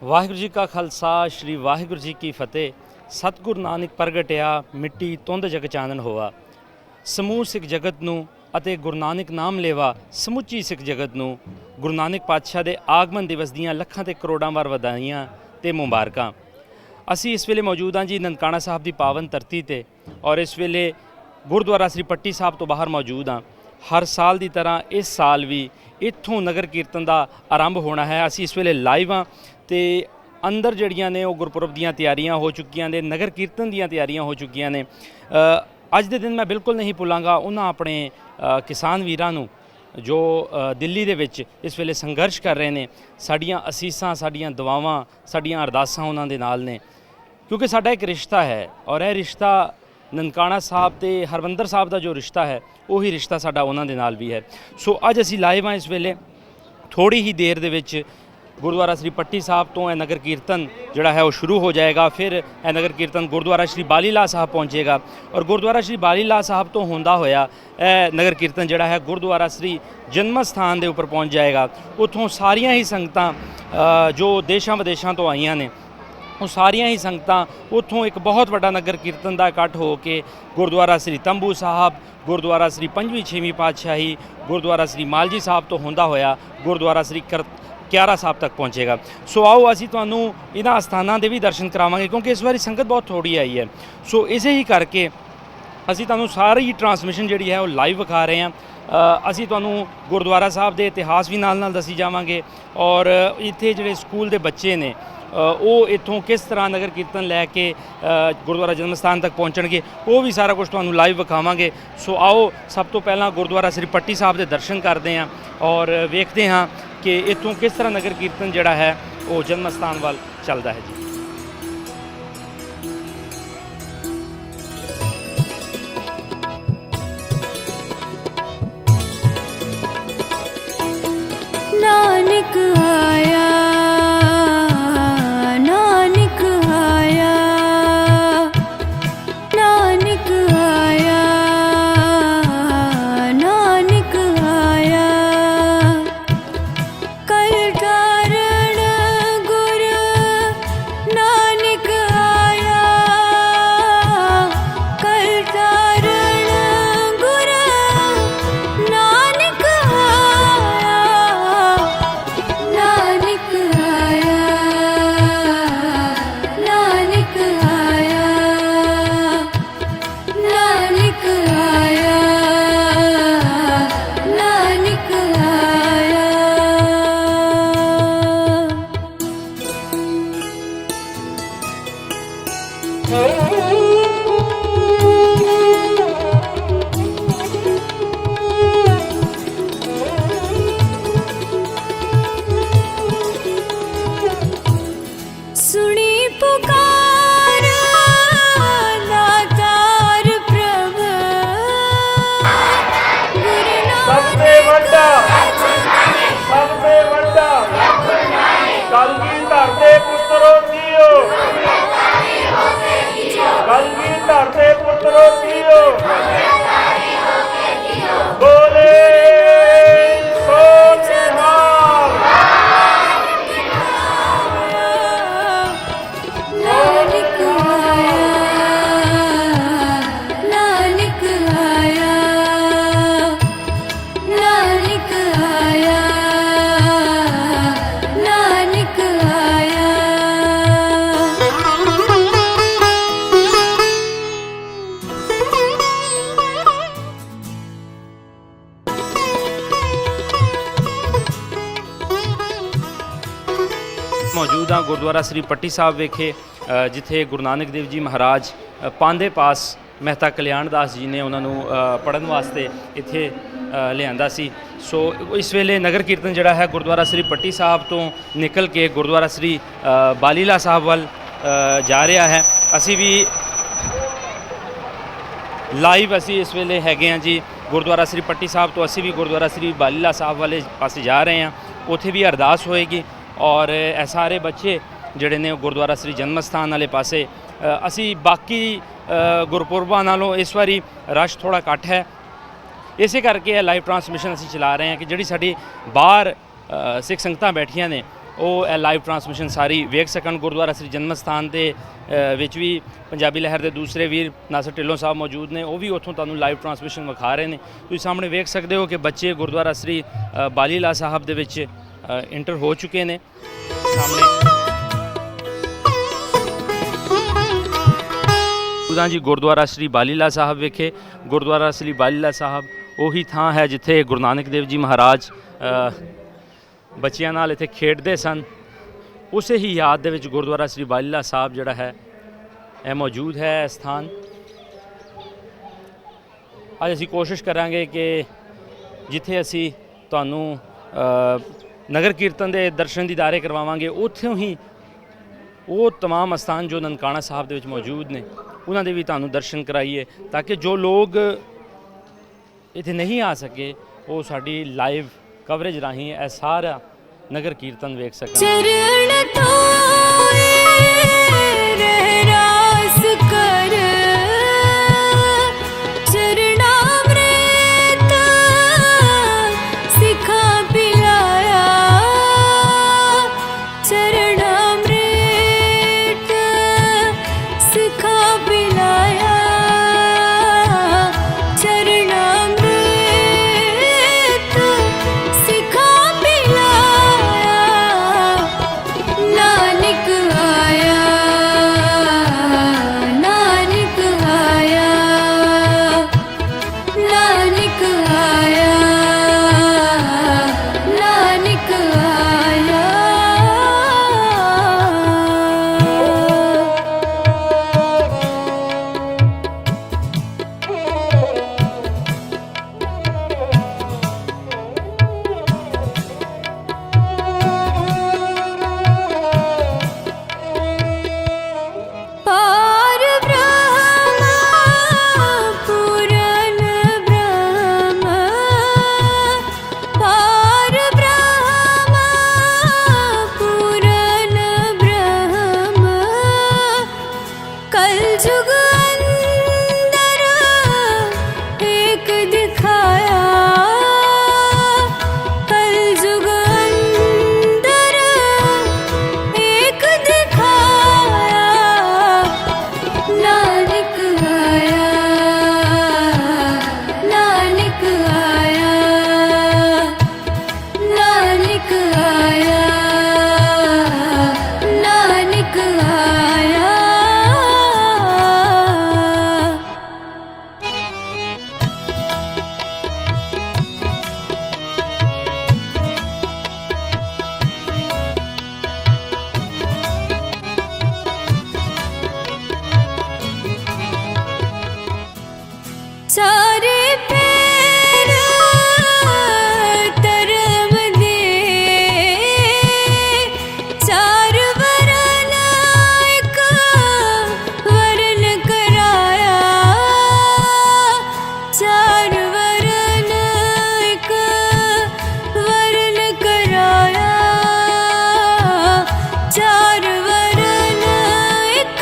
ਵਾਹਿਗੁਰੂ ਜੀ ਕਾ ਖਾਲਸਾ ਸ਼੍ਰੀ ਵਾਹਿਗੁਰੂ ਜੀ ਕੀ ਫਤਿਹ। ਸਤਿਗੁਰੂ ਨਾਨਕ ਪ੍ਰਗਟਿਆ ਮਿੱਟੀ ਤੁੰਦ ਜਗ ਚਾਨਣ ਹੋਆ। ਸਮੂਹ ਸਿੱਖ ਜਗਤ ਨੂੰ ਅਤੇ ਗੁਰੂ ਨਾਨਕ ਨਾਮ ਲੇਵਾ ਸਮੁੱਚੀ ਸਿੱਖ ਜਗਤ ਨੂੰ ਗੁਰੂ ਨਾਨਕ ਪਾਤਸ਼ਾਹ ਦੇ ਆਗਮਨ ਦਿਵਸ ਦੀਆਂ ਲੱਖਾਂ ਤੇ ਕਰੋੜਾਂ ਵਾਰ ਵਧਾਈਆਂ ਤੇ ਮੁਬਾਰਕਾਂ। ਅਸੀਂ ਇਸ ਵੇਲੇ ਮੌਜੂਦ ਹਾਂ ਜੀ ਨਨਕਾਣਾ ਸਾਹਿਬ ਦੀ ਪਾਵਨ ਧਰਤੀ ਤੇ ਔਰ ਇਸ ਵੇਲੇ ਗੁਰਦੁਆਰਾ ਸ੍ਰੀ ਪੱਟੀ ਸਾਹਿਬ ਤੋਂ ਬਾਹਰ ਮੌਜੂਦ ਹਾਂ। ਹਰ ਸਾਲ ਦੀ ਤਰ੍ਹਾਂ ਇਸ ਸਾਲ ਵੀ ਇੱਥੋਂ ਨਗਰ ਕੀਰਤਨ ਦਾ ਆਰੰਭ ਹੋਣਾ ਹੈ। ਅਸੀਂ ਇਸ ਵੇਲੇ ਲਾਈਵ ਹਾਂ ਤੇ ਅੰਦਰ ਜਿਹੜੀਆਂ ਨੇ ਉਹ ਗੁਰਪੁਰਬ ਦੀਆਂ ਤਿਆਰੀਆਂ ਹੋ ਚੁੱਕੀਆਂ ਨੇ, ਨਗਰ ਕੀਰਤਨ ਦੀਆਂ ਤਿਆਰੀਆਂ ਹੋ ਚੁੱਕੀਆਂ ਨੇ। ਅੱਜ ਦੇ ਦਿਨ ਮੈਂ ਬਿਲਕੁਲ ਨਹੀਂ ਭੁੱਲਾਂਗਾ ਉਹਨਾਂ ਆਪਣੇ ਕਿਸਾਨ ਵੀਰਾਂ ਨੂੰ ਜੋ ਦਿੱਲੀ ਦੇ ਵਿੱਚ ਇਸ ਵੇਲੇ ਸੰਘਰਸ਼ ਕਰ ਰਹੇ ਨੇ। ਸਾਡੀਆਂ ਅਸੀਸਾਂ, ਸਾਡੀਆਂ ਦੁਆਵਾਂ, ਸਾਡੀਆਂ ਅਰਦਾਸਾਂ ਉਹਨਾਂ ਦੇ ਨਾਲ ਨੇ, ਕਿਉਂਕਿ ਸਾਡਾ ਇੱਕ ਰਿਸ਼ਤਾ ਹੈ ਔਰ ਇਹ ਰਿਸ਼ਤਾ ਨਨਕਾਣਾ ਸਾਹਿਬ ਤੇ ਹਰਮੰਦਰ ਸਾਹਿਬ ਦਾ ਜੋ ਰਿਸ਼ਤਾ ਹੈ ਉਹੀ ਰਿਸ਼ਤਾ ਸਾਡਾ ਉਹਨਾਂ ਦੇ ਨਾਲ ਵੀ ਹੈ। ਸੋ ਅੱਜ ਅਸੀਂ ਲਾਈਵ ਹਾਂ ਇਸ ਵੇਲੇ। ਥੋੜ੍ਹੀ ਹੀ ਦੇਰ ਦੇ ਵਿੱਚ ਗੁਰਦੁਆਰਾ ਸ੍ਰੀ ਪੱਟੀ ਸਾਹਿਬ ਤੋਂ ਇਹ ਨਗਰ ਕੀਰਤਨ ਜਿਹੜਾ ਹੈ ਉਹ ਸ਼ੁਰੂ ਹੋ ਜਾਏਗਾ। ਫਿਰ ਇਹ ਨਗਰ ਕੀਰਤਨ ਗੁਰਦੁਆਰਾ ਸ੍ਰੀ ਬਾਲੀਲਾ ਸਾਹਿਬ ਪਹੁੰਚੇਗਾ ਔਰ ਗੁਰਦੁਆਰਾ ਸ੍ਰੀ ਬਾਲੀਲਾ ਸਾਹਿਬ ਤੋਂ ਹੁੰਦਾ ਹੋਇਆ ਇਹ ਨਗਰ ਕੀਰਤਨ ਜਿਹੜਾ ਹੈ ਗੁਰਦੁਆਰਾ ਸ੍ਰੀ ਜਨਮ ਸਥਾਨ ਦੇ ਉੱਪਰ ਪਹੁੰਚ ਜਾਏਗਾ। ਉੱਥੋਂ ਸਾਰੀਆਂ ਹੀ ਸੰਗਤਾਂ ਜੋ ਦੇਸ਼ਾਂ ਵਿਦੇਸ਼ਾਂ ਤੋਂ ਆਈਆਂ ਨੇ ਉਹ ਸਾਰੀਆਂ ਹੀ ਸੰਗਤਾਂ ਉੱਥੋਂ ਇੱਕ ਬਹੁਤ ਵੱਡਾ ਨਗਰ ਕੀਰਤਨ ਦਾ ਇਕੱਠ ਹੋ ਕੇ ਗੁਰਦੁਆਰਾ ਸ੍ਰੀ ਤੰਬੂ ਸਾਹਿਬ, ਗੁਰਦੁਆਰਾ ਸ੍ਰੀ ਪੰਜਵੀਂ ਛੇਵੀਂ ਪਾਤਸ਼ਾਹੀ, ਗੁਰਦੁਆਰਾ ਸ੍ਰੀ ਮਾਲਜੀ ਸਾਹਿਬ ਤੋਂ ਹੁੰਦਾ ਹੋਇਆ ਗੁਰਦੁਆਰਾ ਸ੍ਰੀ ਕਿਆਰਾ ਸਾਹਿਬ ਤੱਕ ਪਹੁੰਚੇਗਾ। ਸੋ ਆਓ ਅਸੀਂ ਤੁਹਾਨੂੰ ਇਹਨਾਂ ਅਸਥਾਨਾਂ ਦੇ ਵੀ ਦਰਸ਼ਨ ਕਰਾਵਾਂਗੇ, ਕਿਉਂਕਿ ਇਸ ਵਾਰੀ ਸੰਗਤ ਬਹੁਤ ਥੋੜ੍ਹੀ ਆਈ ਹੈ। ਸੋ ਇਸੇ ਹੀ ਕਰਕੇ ਅਸੀਂ ਤੁਹਾਨੂੰ ਸਾਰੀ ਟਰਾਂਸਮਿਸ਼ਨ ਜਿਹੜੀ ਹੈ ਉਹ ਲਾਈਵ ਵਿਖਾ ਰਹੇ ਹਾਂ। ਅਸੀਂ ਤੁਹਾਨੂੰ ਗੁਰਦੁਆਰਾ ਸਾਹਿਬ ਦੇ ਇਤਿਹਾਸ ਵੀ ਨਾਲ ਦੱਸੀ ਜਾਵਾਂਗੇ ਔਰ ਇੱਥੇ ਜਿਹੜੇ ਸਕੂਲ ਦੇ ਬੱਚੇ ਨੇ ਉਹ ਇੱਥੋਂ ਕਿਸ ਤਰ੍ਹਾਂ ਨਗਰ ਕੀਰਤਨ ਲੈ ਕੇ ਗੁਰਦੁਆਰਾ ਜਨਮ ਸਥਾਨ ਤੱਕ ਪਹੁੰਚਣਗੇ ਉਹ ਵੀ ਸਾਰਾ ਕੁਝ ਤੁਹਾਨੂੰ ਲਾਈਵ ਵਿਖਾਵਾਂਗੇ। ਸੋ ਆਓ ਸਭ ਤੋਂ ਪਹਿਲਾਂ ਗੁਰਦੁਆਰਾ ਸ੍ਰੀ ਪੱਟੀ ਸਾਹਿਬ ਦੇ ਦਰਸ਼ਨ ਕਰਦੇ ਹਾਂ ਔਰ ਵੇਖਦੇ ਹਾਂ ਕਿ ਇੱਥੋਂ ਕਿਸ ਤਰ੍ਹਾਂ ਨਗਰ ਕੀਰਤਨ ਜਿਹੜਾ ਹੈ ਉਹ ਜਨਮ ਸਥਾਨ ਵੱਲ ਚੱਲਦਾ ਹੈ ਜੀ। नानक आया, नानक आया, नानक आया, नानक आया। कर कारण गुर नानक आया, कर कारण गुर नानक आया, नानक आया, नानक आया, नानक आया, नानक आया। सुनी पुकार दातार प्रभ गुरु सबसे ਵੱਡਾ सबसे ਵੱਡਾ ਕਲਗੀਧਰ ਦੇ ਪੁੱਤਰੋ ਜੀਓ, ਕਲਗੀਧਰ ਦੇ ਪੁੱਤਰੋ ਜੀਓ, ਬੋਲੇ ਸੋ ਨਿਹਾਲ। नानक आया, नानक आया, नानक आया, नानक आया। ਮੌਜੂਦ ਹਾਂ ਗੁਰਦੁਆਰਾ ਸ੍ਰੀ ਪੱਟੀ ਸਾਹਿਬ ਵਿਖੇ, ਜਿੱਥੇ ਗੁਰੂ ਨਾਨਕ ਦੇਵ ਜੀ ਮਹਾਰਾਜ ਪਾਂਦੇ ਪਾਸ ਮਹਿਤਾ ਕਲਿਆਣ ਦਾਸ ਜੀ ਨੇ ਉਹਨਾਂ ਨੂੰ ਪੜ੍ਹਨ ਵਾਸਤੇ ਇੱਥੇ ਲਿਆਂਦਾ ਸੀ। ਸੋ ਇਸ ਵੇਲੇ ਨਗਰ ਕੀਰਤਨ ਜਿਹੜਾ ਹੈ ਗੁਰਦੁਆਰਾ ਸ੍ਰੀ ਪੱਟੀ ਸਾਹਿਬ ਤੋਂ ਨਿਕਲ ਕੇ ਗੁਰਦੁਆਰਾ ਸ੍ਰੀ ਬਾਲੀਲਾ ਸਾਹਿਬ ਵੱਲ ਜਾ ਰਿਹਾ ਹੈ। ਅਸੀਂ ਵੀ ਲਾਈਵ ਅਸੀਂ ਇਸ ਵੇਲੇ ਹੈਗੇ ਹਾਂ ਜੀ ਗੁਰਦੁਆਰਾ ਸ੍ਰੀ ਪੱਟੀ ਸਾਹਿਬ ਤੋਂ। ਅਸੀਂ ਵੀ ਗੁਰਦੁਆਰਾ ਸ੍ਰੀ ਬਾਲੀਲਾ ਸਾਹਿਬ ਵਾਲੇ ਪਾਸੇ ਜਾ ਰਹੇ ਹਾਂ। ਉੱਥੇ ਵੀ ਅਰਦਾਸ ਹੋਏਗੀ ਔਰ ਇਹ ਸਾਰੇ ਬੱਚੇ ਜਿਹੜੇ ਨੇ ਉਹ ਗੁਰਦੁਆਰਾ ਸ੍ਰੀ ਜਨਮ ਸਥਾਨ ਵਾਲੇ ਪਾਸੇ ਅਸੀਂ ਬਾਕੀ ਗੁਰਪੁਰਬਾਂ ਨਾਲੋਂ ਇਸ ਵਾਰੀ ਰਸ਼ ਥੋੜਾ ਘੱਟ ਹੈ। ਇਸੇ ਕਰਕੇ ਇਹ ਲਾਈਵ ਟਰਾਂਸਮਿਸ਼ਨ ਅਸੀਂ ਚਲਾ ਰਹੇ ਹਾਂ ਕਿ ਜਿਹੜੀ ਸਾਡੀ ਬਾਹਰ ਸਿੱਖ ਸੰਗਤਾਂ ਬੈਠੀਆਂ ਨੇ ਉਹ ਇਹ ਲਾਈਵ ਟਰਾਂਸਮਿਸ਼ਨ ਸਾਰੀ ਵੇਖ ਸਕਣ। ਗੁਰਦੁਆਰਾ ਸ੍ਰੀ ਜਨਮ ਸਥਾਨ ਦੇ ਵਿੱਚ ਵੀ ਪੰਜਾਬੀ ਲਹਿਰ ਦੇ ਦੂਸਰੇ ਵੀਰ ਨਾਸਰ ਢਿੱਲੋਂ ਸਾਹਿਬ ਮੌਜੂਦ ਨੇ, ਉਹ ਵੀ ਉੱਥੋਂ ਤੁਹਾਨੂੰ ਲਾਈਵ ਟਰਾਂਸਮਿਸ਼ਨ ਵਿਖਾ ਰਹੇ ਨੇ। ਤੁਸੀਂ ਸਾਹਮਣੇ ਵੇਖ ਸਕਦੇ ਹੋ ਕਿ ਬੱਚੇ ਗੁਰਦੁਆਰਾ ਸ੍ਰੀ ਬਾਲੀਲਾ ਸਾਹਿਬ ਦੇ ਵਿੱਚ ਇੰਟਰ ਹੋ ਚੁੱਕੇ ਨੇ। ਸਾਹਮਣੇ ਉਦਾਂ ਜੀ ਗੁਰਦੁਆਰਾ ਸ੍ਰੀ ਬਾਲੀਲਾ ਸਾਹਿਬ ਵਿਖੇ। ਗੁਰਦੁਆਰਾ ਸ੍ਰੀ ਬਾਲੀਲਾ ਸਾਹਿਬ ਉਹੀ ਥਾਂ ਹੈ ਜਿੱਥੇ ਗੁਰੂ ਨਾਨਕ ਦੇਵ ਜੀ ਮਹਾਰਾਜ ਬੱਚਿਆਂ ਨਾਲ ਇੱਥੇ ਖੇਡਦੇ ਸਨ। ਉਸੇ ਹੀ ਯਾਦ ਦੇ ਵਿੱਚ ਗੁਰਦੁਆਰਾ ਸ੍ਰੀ ਬਾਲੀਲਾ ਸਾਹਿਬ ਜਿਹੜਾ ਹੈ ਇਹ ਮੌਜੂਦ ਹੈ ਇਹ ਸਥਾਨ। ਅੱਜ ਅਸੀਂ ਕੋਸ਼ਿਸ਼ ਕਰਾਂਗੇ ਕਿ ਜਿੱਥੇ ਅਸੀਂ ਤੁਹਾਨੂੰ ਨਗਰ ਕੀਰਤਨ ਦੇ ਦਰਸ਼ਨ ਦੀਦਾਰੇ ਕਰਵਾਵਾਂਗੇ, ਉੱਥੋਂ ਹੀ ਉਹ तमाम ਅਸਥਾਨ ਜੋ ਨਨਕਾਣਾ ਸਾਹਿਬ ਦੇ ਵਿੱਚ ਮੌਜੂਦ ਨੇ ਉਹਨਾਂ ਦੇ ਵੀ ਤੁਹਾਨੂੰ ਦਰਸ਼ਨ ਕਰਾਈਏ, ਤਾਂ ਕਿ ਜੋ ਲੋਕ ਇੱਥੇ ਨਹੀਂ ਆ ਸਕੇ ਉਹ ਸਾਡੀ ਲਾਈਵ ਕਵਰੇਜ ਰਾਹੀਂ ਇਹ ਸਾਰਾ ਨਗਰ ਕੀਰਤਨ ਵੇਖ ਸਕਣ। चरण धोए रहरास कर चरणामृत सिखा पिलाया चरणामृत सिखा पिलाया चरणामृत सिखा पिलाया नानक आया नानक आया नानक आया नानक आया। पार ब्रह्म पूरन ब्रह्म पार ब्रह्म पूरन ब्रह्म कल जुग अंदर एक दिखाया कल जुग अंदर एक दिखाया नानक आया नानक आया नानक आया नानक आया। सारे पैर तरम दे चार वरन एक वरन कराया चार वरन एक वरन कराया चार वरन एक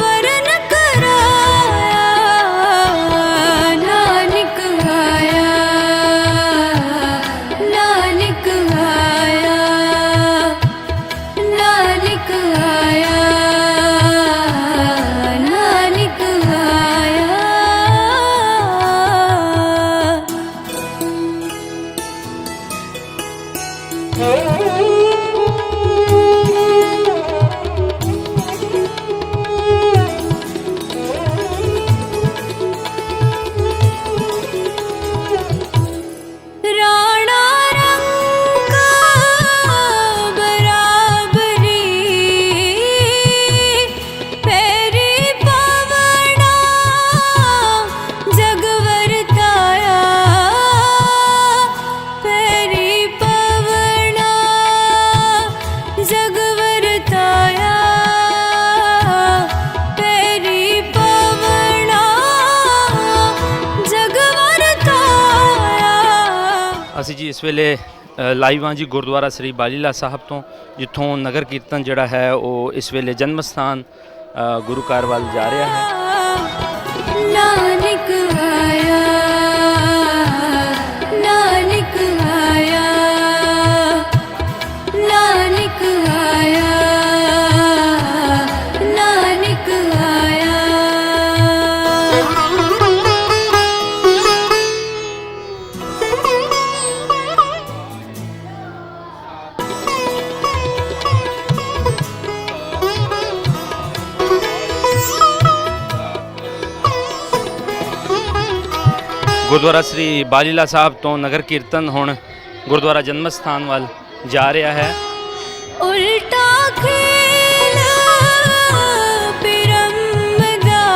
वरन कराया नानक आया नानक आया नानक आया नानक आया। राणा रंग बराबरी पैरी पवना जग वरताया पैरी पवना जग वरताया पैरी पवना जग वरताया। ਅਸੀਂ ਜੀ ਇਸ ਵੇਲੇ ਲਾਈਵ ਹਾਂ ਜੀ ਗੁਰਦੁਆਰਾ ਸ੍ਰੀ ਬਾਲੀਲਾ ਸਾਹਿਬ ਤੋਂ, ਜਿੱਥੋਂ ਨਗਰ ਕੀਰਤਨ ਜਿਹੜਾ ਹੈ ਉਹ ਇਸ ਵੇਲੇ ਜਨਮ ਸਥਾਨ ਗੁਰੂ ਘਰ ਵੱਲ ਜਾ ਰਿਹਾ ਹੈ। नानक आया नानक आया ਗੁਰਦੁਆਰਾ ਸ੍ਰੀ ਬਾਲੀਲਾ ਸਾਹਿਬ ਤੋਂ ਨਗਰ ਕੀਰਤਨ ਹੁਣ ਗੁਰਦੁਆਰਾ ਜਨਮ ਸਥਾਨ ਵੱਲ ਜਾ ਰਿਹਾ ਹੈ। ਉਲਟਾ ਖੇਲ ਬਿਰਮ ਦਾ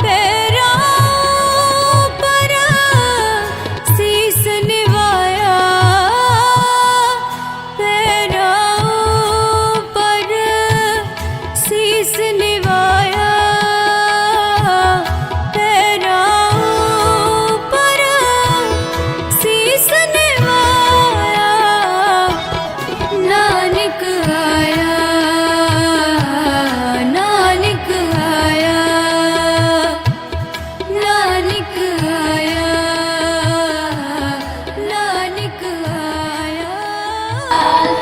ਪੈਰਾਂ ਪਰ ਸੀਸ ਨਿਵਾਇਆ, ਪੈਰਾਂ ਪਰ ਸੀਸ ਨਿਵਾਇਆ, ਪੈਰਾਂ ਪਰ ਸੀਸ ਨਿਵਾਇਆ। ਨਾਨਕ ਆਇਆ, ਨਾਨਕ ਆਇਆ, ਨਾਨਕ ਆਇਆ, ਨਾਨਕ ਆਇਆ।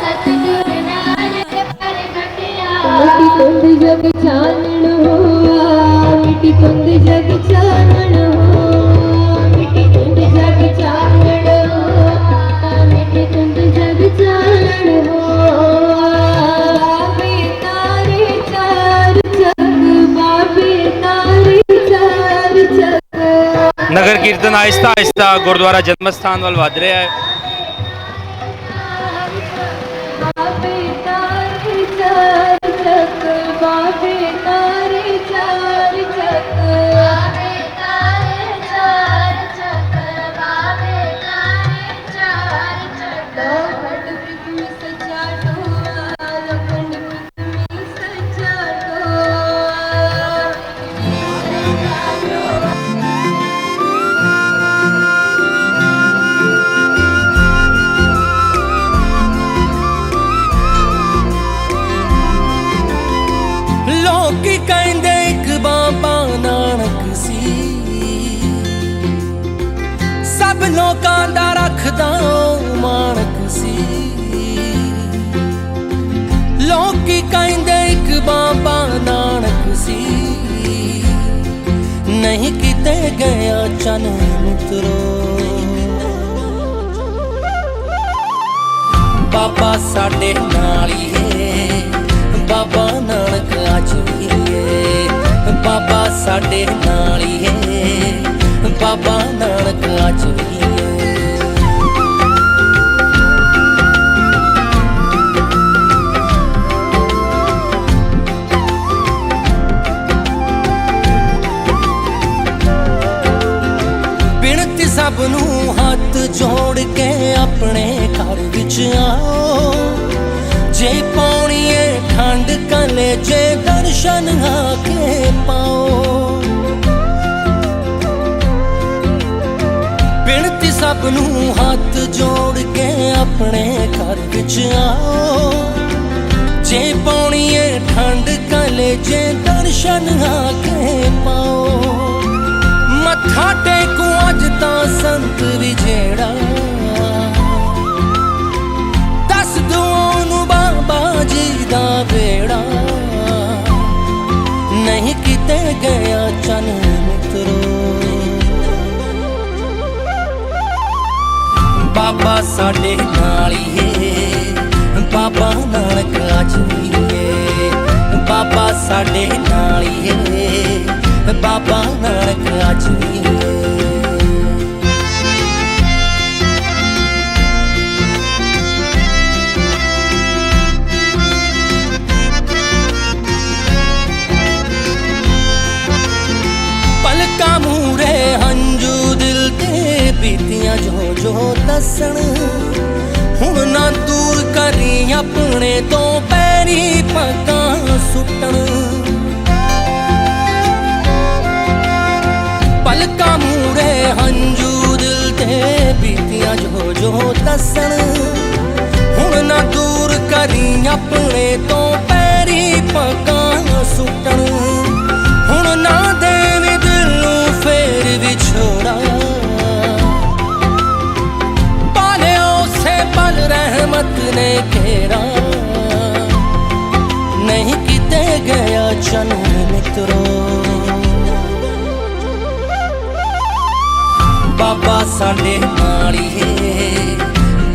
ਸਤਿਗੁਰ ਨਾਨਕ ਪ੍ਰਗਟਿਆ, ਮਿੱਟੀ ਤੁੰਦ ਜਗ ਚਾਨਣ ਹੋਆ, ਮਿੱਟੀ ਤੁੰਦ ਜਗ ਚਾਨਣ ਹੋਆ, ਮਿੱਟੀ ਤੁੰਦ ਜਗ ਚਾਨਣ ਹੋਆ, ਮਿੱਟੀ ਤੁੰਦ ਜਗ ਚਾਨਣ ਹੋਆ। ਬਾਬੇ ਤਾਰੇ ਚਾਰ ਜਗ, ਬਾਬੇ ਤਾਰੇ ਚਾਰ ਜਗ। ਨਗਰ ਕੀਰਤਨ ਆਹਿਸਤਾ ਆਹਿਸਤਾ ਗੁਰਦੁਆਰਾ ਜਨਮ ਸਥਾਨ ਵੱਲ ਵੱਧ ਰਿਹਾ ਹੈ। ਬਾਬੇ ਤਾਰੇ ਚਾਰ ਜਗ, ਬਾਬੇ ਤਾਰੇ ਚਾਰ ਜਗ, ਬਾਬੇ ਤਾਰੇ ਚਾਰ ਜਗ, ਬਾਬੇ ਤਾਰੇ ਚਾਰ ਜਗ। ਲੋਖੰਡ ਪ੍ਰਿਥਵੀ ਸੱਚਾ ਟੋਆ, ਲੋਖੰਡ ਪ੍ਰਿਥਵੀ ਸੱਚਾ ਟੋਆ। ਲੋਕੀ ਕਹਿੰਦੇ ਇੱਕ ਬਾਬਾ ਨਾਨਕ ਸੀ, ਸਭ ਲੋਕਾਂ ਦਾ ਰੱਖਦਾ ਉਹ ਮਾਣਕ ਸੀ। ਲੋਕੀ ਕਹਿੰਦੇ ਇੱਕ ਬਾਬਾ ਨਾਨਕ ਸੀ, ਨਹੀਂ ਕਿਤੇ ਗਿਆ ਚੰਨ ਮਿੱਤਰੋ। ਬਾਬਾ ਸਾਡੇ ਨਾਲ ਹੀ ਏ, ਬਾਬਾ ਨਾਨਕ ਅੱਜ ਵੀ ਏ, ਬਾਬਾ ਸਾਡੇ ਨਾਲ ਹੀ ਏ, ਬਾਬਾ ਨਾਨਕ ਅੱਜ ਵੀ ਏ। ਬਿਨਤੀ ਸਭ ਨੂੰ ਹੱਥ ਜੋੜ ਕੇ ਆਪਣੇ ਘਰ ਵਿੱਚ ਆਓ, ਜੇ ਪਾਉਣੀ ਏ ਠੰਡ ਕਲੇ ਜੇ ਦਰਸ਼ਨ ਆ ਕੇ ਪਾਓ। ਬਿਨਤੀ ਸਭ ਨੂੰ ਹੱਥ ਜੋੜ ਕੇ ਆਪਣੇ ਘਰ ਵਿੱਚ ਆਓ, ਜੇ ਪਾਉਣੀ ਏ ਠੰਡ ਕਲੇ ਜੇ ਦਰਸ਼ਨ ਆ ਕੇ ਪਾਓ। ਮੱਥਾ ਟੇਕੂ ਅੱਜ ਤਾਂ ਸੰਤ ਵੀ ਜਿਹੜਾ, ਦੱਸ ਦੋ ਉਹਨੂੰ ਬਾਬਾ ਜੀ ਦਾ ਬੇੜਾ। ਨਹੀਂ ਕਿਤੇ ਗਿਆ ਚੰਨ ਮਿੱਤਰੋ। ਬਾਬਾ ਸਾਡੇ ਨਾਲ ਹੀ ਏ, ਬਾਬਾ ਨਾਨਕ ਅੱਜ ਵੀ ਏ, ਬਾਬਾ ਸਾਡੇ ਨਾਲ ਹੀ ਏ, ਬਾਬਾ ਨਾਨਕ ਅੱਜ ਵੀ ਏ। ਪਲਕਾਂ ਮੂਰੇ ਹੰਝੂ ਦਿਲ ਤੇ ਬੀਤੀਆਂ ਜੋ ਜੋ ਦੱਸਣ, ਹੁਣ ਨਾ ਦੂਰ ਕਰੀ ਆਪਣੇ ਤੋਂ ਪੈਰੀ ਪੱਗਾਂ ਸੁੱਟਣ। ਪਲਕਾਂ ਮੂਰੇ ਹੰਝੂ ਦਿਲ ਤੇ ਬੀਤੀਆਂ ਜੋ ਜੋ ਦੱਸਣ, ਹੁਣ ਨਾ ਦੂਰ ਕਰੀ ਆਪਣੇ ਤੋਂ ਪੈਰੀ ਪੱਗਾਂ ਸੁੱਟਣ। ਹੁਣ ਨਾ ਦੇਵੇ ਦਿਲ ਨੂੰ ਫੇਰ ਵਿਛੋੜਾ, ਪਾਲਿਆ ਉਸੇ ਪਲ ਰਹਿਮਤ ਨੇ ਘੇਰਾ। ਨਹੀਂ ਕਿਤੇ ਗਿਆ ਚੰਨ ਮਿੱਤਰੋ। ਬਾਬਾ ਸਾਡੇ ਨਾਲ ਹੀ ਏ,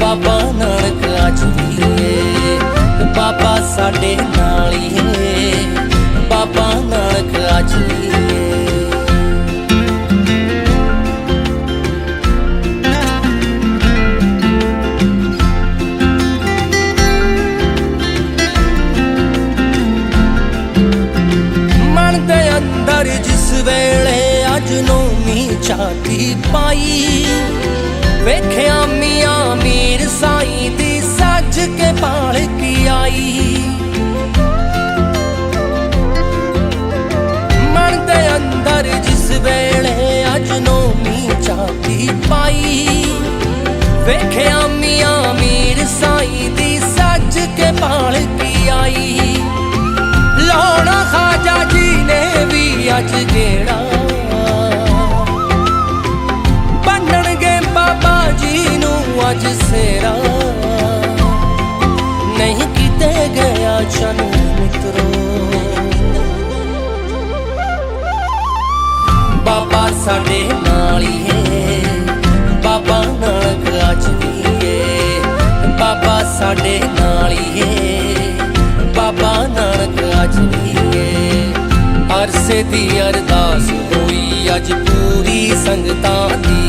ਬਾਬਾ ਨਾਨਕ ਅੱਜ ਵੀ ਏ, ਬਾਬਾ ਸਾਡੇ ਨਾਲ ਹੀ ਏ, ਬਾਬਾ ਨਾਨਕ ਅੱਜ ਵੀ ਏ। छाती पाई वेख्या मियां मीर साईं दी सज के पालकी आई मन दे अंदर जिस वेले अज नौमी छाती पाई वेख्या मियां मीर साईं दी सज के पालकी आई लौड़ा खाजा जी ने भी अज गेड़ा बनणगे बाबा जी नू अज सेरा नहीं किते गया चन मित्रो बाबा साडे नाल ही है बाबा नानक अज भी है बाबा साडे नाल ही है बाबा नानक अज भी है अरसे दी अरदास होई अज पूरी संगतां दी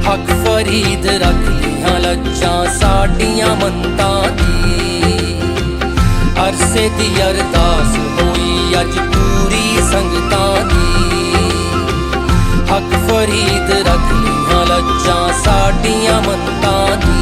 हक फरीद रख लियां लज्जां साडियां मनतां दी अरसे दी अरदास होई अज पूरी संगतां दी हक फरीद रख लियां लज्जां साडियां मनतां दी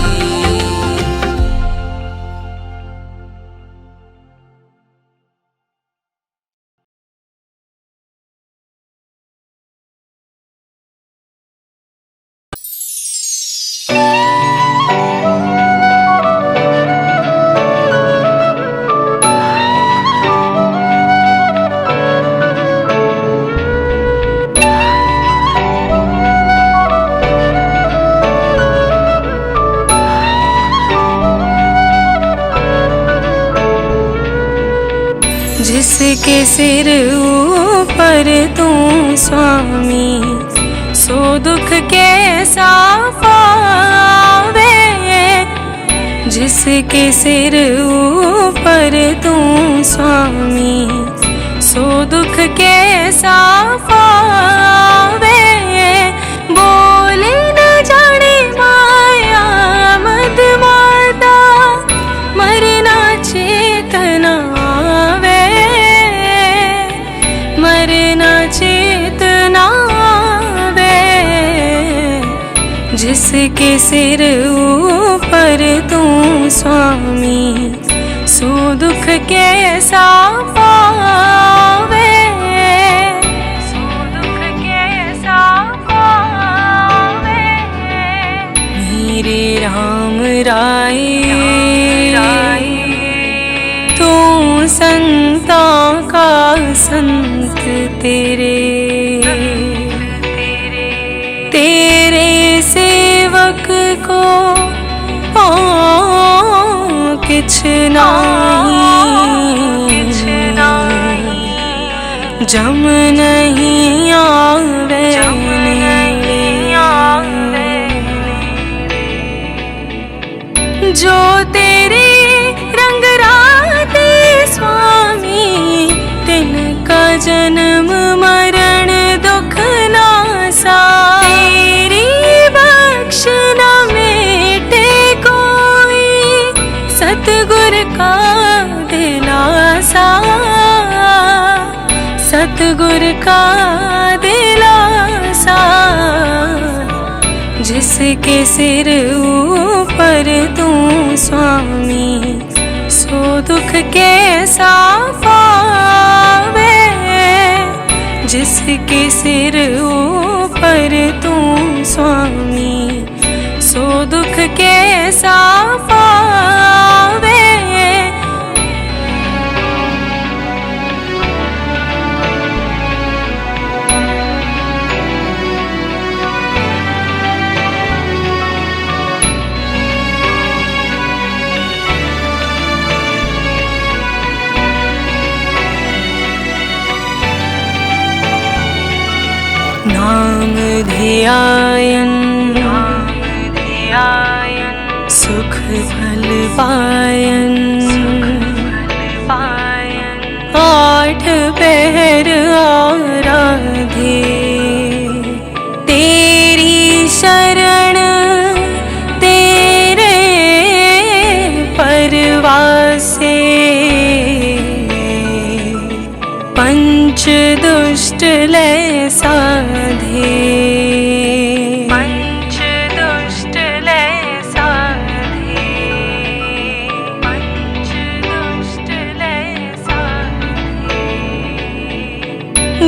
जिसके सिर ऊपर तू स्वामी सो दुख कैसा पावे जिसके सिर ऊपर तू स्वामी सो दुख कैसा पावे बोले न जाने माया मद माता मरना चेतना मरना चेतना वे जिसके सिर ऊपर तू स्वामी सो दुख कैसा पावे सो दुख कैसा पावे मेरे राम राय तू संतां का संत तेरे सेवक को किछ नहीं जम नहीं आवे जो तेरे रंग राते स्वामी तिनका जन्म मरण दुख नासा तेरी बख्श न मिटे कोई सतगुर का दिलासा सतगुर का दिलासा जिसके सिर ऊपर तू स्वामी सो दुख कैसा पावे जिसके सिर ऊपर तू स्वामी सो दुख कैसा पावे नाम ध्यायन सुख फल पायन आठ पहर आराधे तेरी शरण तेरे परवासे पंच दुष्ट ले साधे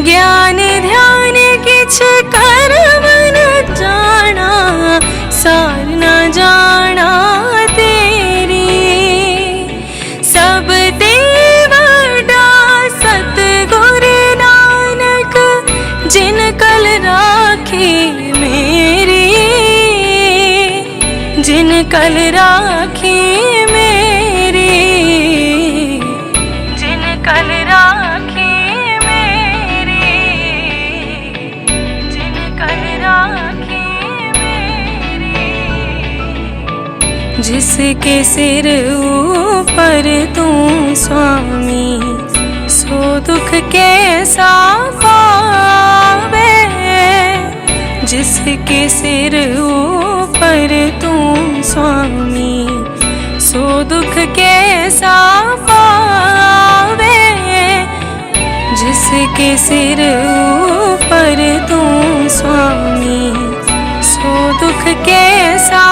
ज्ञान ध्यान किछ कर्म न जाना, सार न जाना तेरी। सब ते वड्डा सतगुर नानक, जिन कल राखी मेरी, जिन कल राखी मेरी, जिन कल राखी मेरी, जिन कल राखी मेरी। जिसके सिर ऊपर तू स्वामी, सो दुख कैसा पावे। जिसके सिर ऊपर तू स्वामी, सो दुख कैसा पावे। जिसके सिर ऊपर तू स्वामी, सो दुख कैसा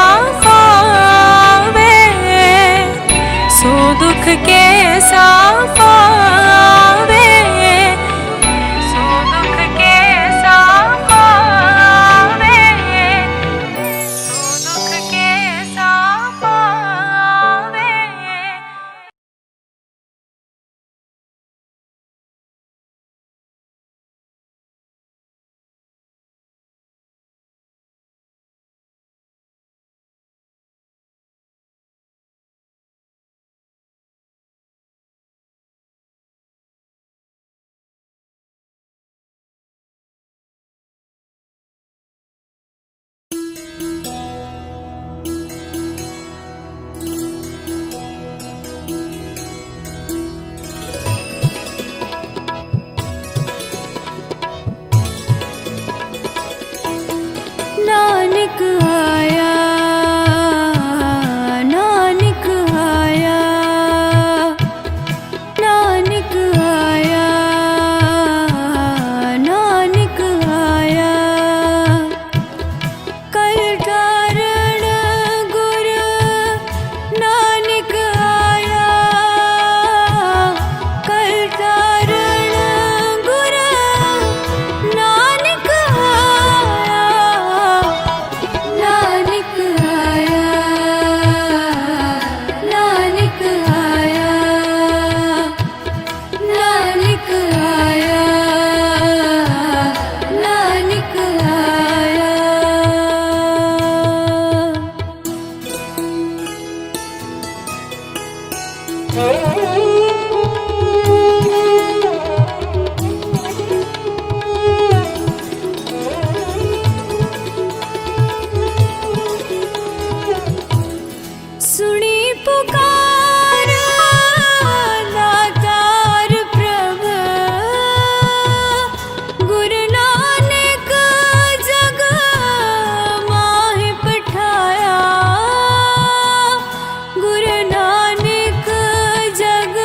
पावे। सो दुख कैसा पावे, सो दुख कैसा पावे, सो दुख कैसा पावे। नानक आया, नानक आया, नानक आया, नानक आया। कल कारण गुर नानक आया, कल कारण गुर नानक आया। नानक आया, नानक आया, नानक आया, नानक आया। सुनी पुकार दातार प्रभ, गुरु नानक जग माहि पठाया। गुरु नानक जग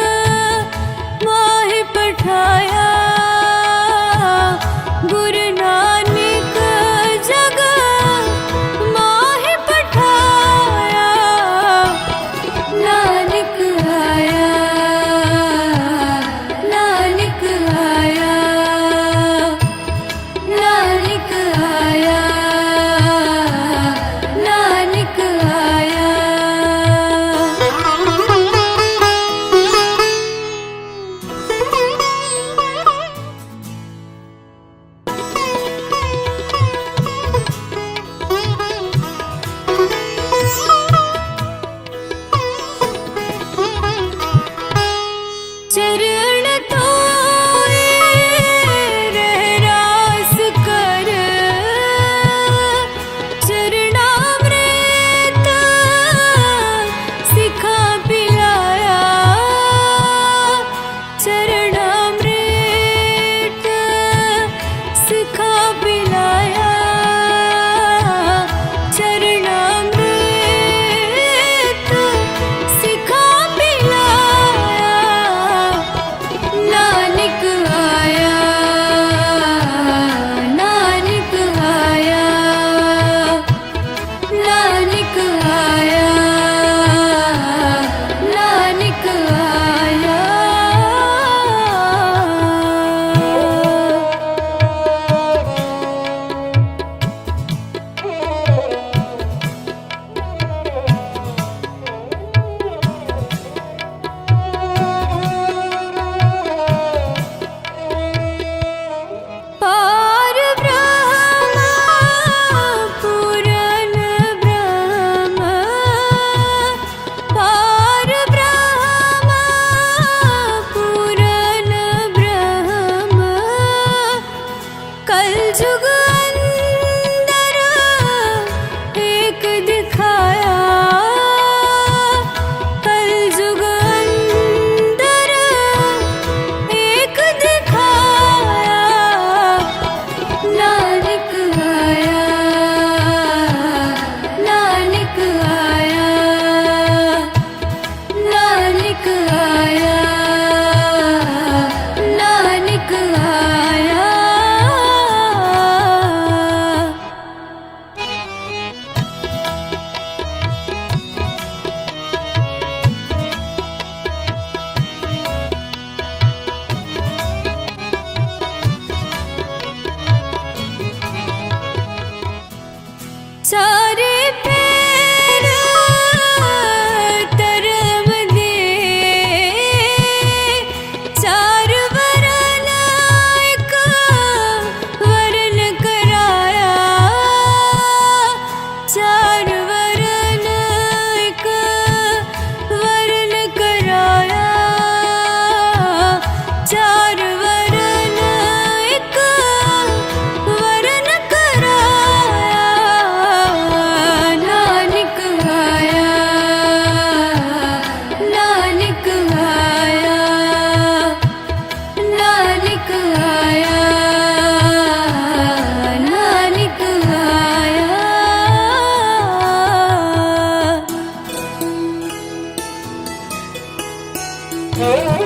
हाँ